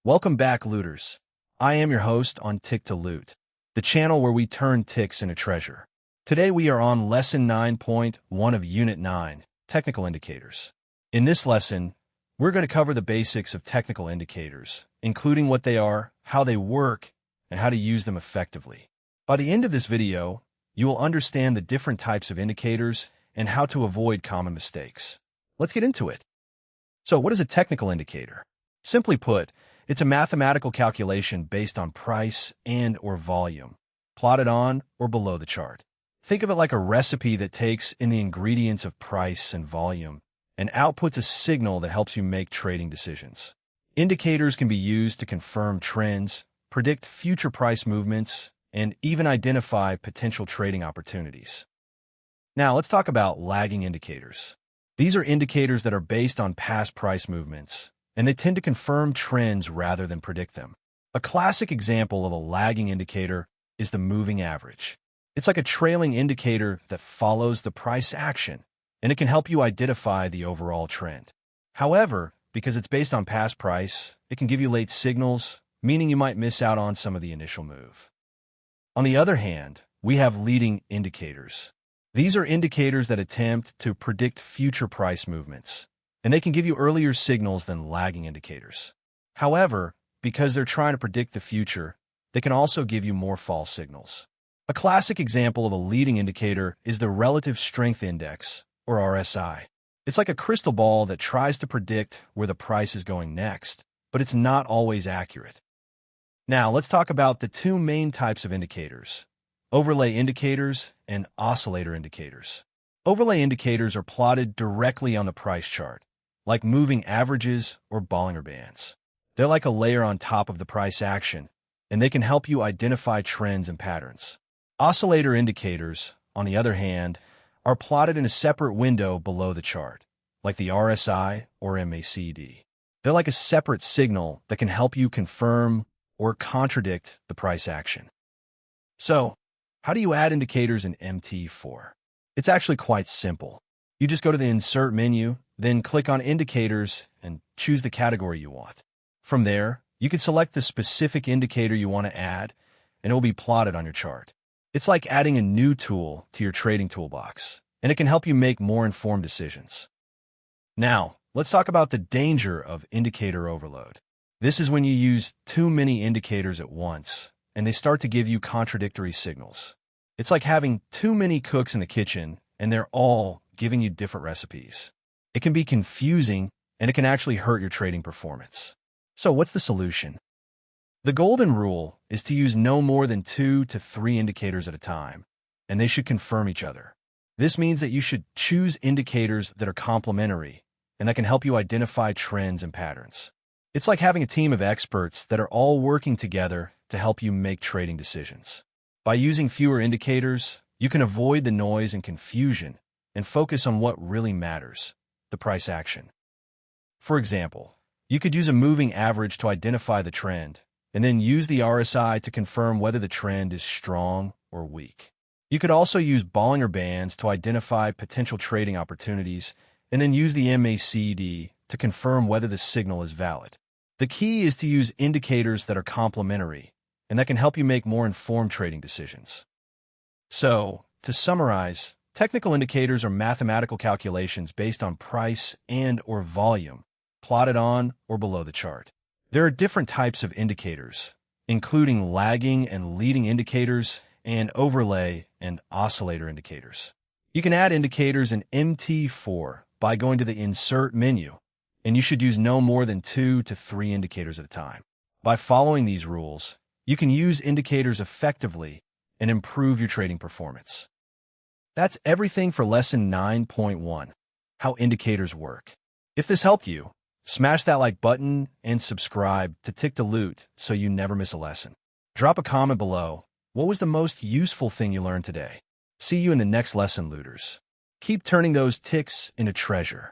Welcome back, looters. I am your host on Tick to Loot, the channel where we turn ticks into treasure. Today we are on Lesson 9.1 of Unit 9, Technical Indicators. In this lesson, we're going to cover the basics of technical indicators, including what they are, how they work, and how to use them effectively. By the end of this video, you will understand the different types of indicators and how to avoid common mistakes. Let's get into it. So, what is a technical indicator? Simply put, it's a mathematical calculation based on price and/or volume, plotted on or below the chart. Think of it like a recipe that takes in the ingredients of price and volume and outputs a signal that helps you make trading decisions. Indicators can be used to confirm trends, predict future price movements, and even identify potential trading opportunities. Now, let's talk about lagging indicators. These are indicators that are based on past price movements, and they tend to confirm trends rather than predict them. A classic example of a lagging indicator is the moving average. It's like a trailing indicator that follows the price action, and it can help you identify the overall trend. However, because it's based on past price, it can give you late signals, meaning you might miss out on some of the initial move. On the other hand, we have leading indicators. These are indicators that attempt to predict future price movements, and they can give you earlier signals than lagging indicators. However, because they're trying to predict the future, they can also give you more false signals. A classic example of a leading indicator is the Relative Strength Index, or RSI. It's like a crystal ball that tries to predict where the price is going next, but it's not always accurate. Now, let's talk about the two main types of indicators: overlay indicators and oscillator indicators. Overlay indicators are plotted directly on the price chart, like moving averages or Bollinger Bands. They're like a layer on top of the price action, and they can help you identify trends and patterns. Oscillator indicators, on the other hand, are plotted in a separate window below the chart, like the RSI or MACD. They're like a separate signal that can help you confirm or contradict the price action. So, how do you add indicators in MT4? It's actually quite simple. You just go to the Insert menu, then click on Indicators and choose the category you want. From there, you can select the specific indicator you want to add, and it will be plotted on your chart. It's like adding a new tool to your trading toolbox, and it can help you make more informed decisions. Now, let's talk about the danger of indicator overload. This is when you use too many indicators at once, and they start to give you contradictory signals. It's like having too many cooks in the kitchen, and they're all giving you different recipes. It can be confusing, and it can actually hurt your trading performance. So what's the solution? The golden rule is to use no more than 2 to 3 indicators at a time, and they should confirm each other. This means that you should choose indicators that are complementary and that can help you identify trends and patterns. It's like having a team of experts that are all working together to help you make trading decisions. By using fewer indicators, you can avoid the noise and confusion and focus on what really matters: the price action. For example, you could use a moving average to identify the trend, and then use the RSI to confirm whether the trend is strong or weak. You could also use Bollinger Bands to identify potential trading opportunities, and then use the MACD to confirm whether the signal is valid. The key is to use indicators that are complementary and that can help you make more informed trading decisions. So, to summarize, technical indicators are mathematical calculations based on price and/or volume, plotted on or below the chart. There are different types of indicators, including lagging and leading indicators and overlay and oscillator indicators. You can add indicators in MT4 by going to the Insert menu, and you should use no more than 2 to 3 indicators at a time. By following these rules, you can use indicators effectively and improve your trading performance. That's everything for Lesson 9.1, How Indicators Work. If this helped you, smash that like button and subscribe to Tick to Loot so you never miss a lesson. Drop a comment below. What was the most useful thing you learned today? See you in the next lesson, looters. Keep turning those ticks into treasure.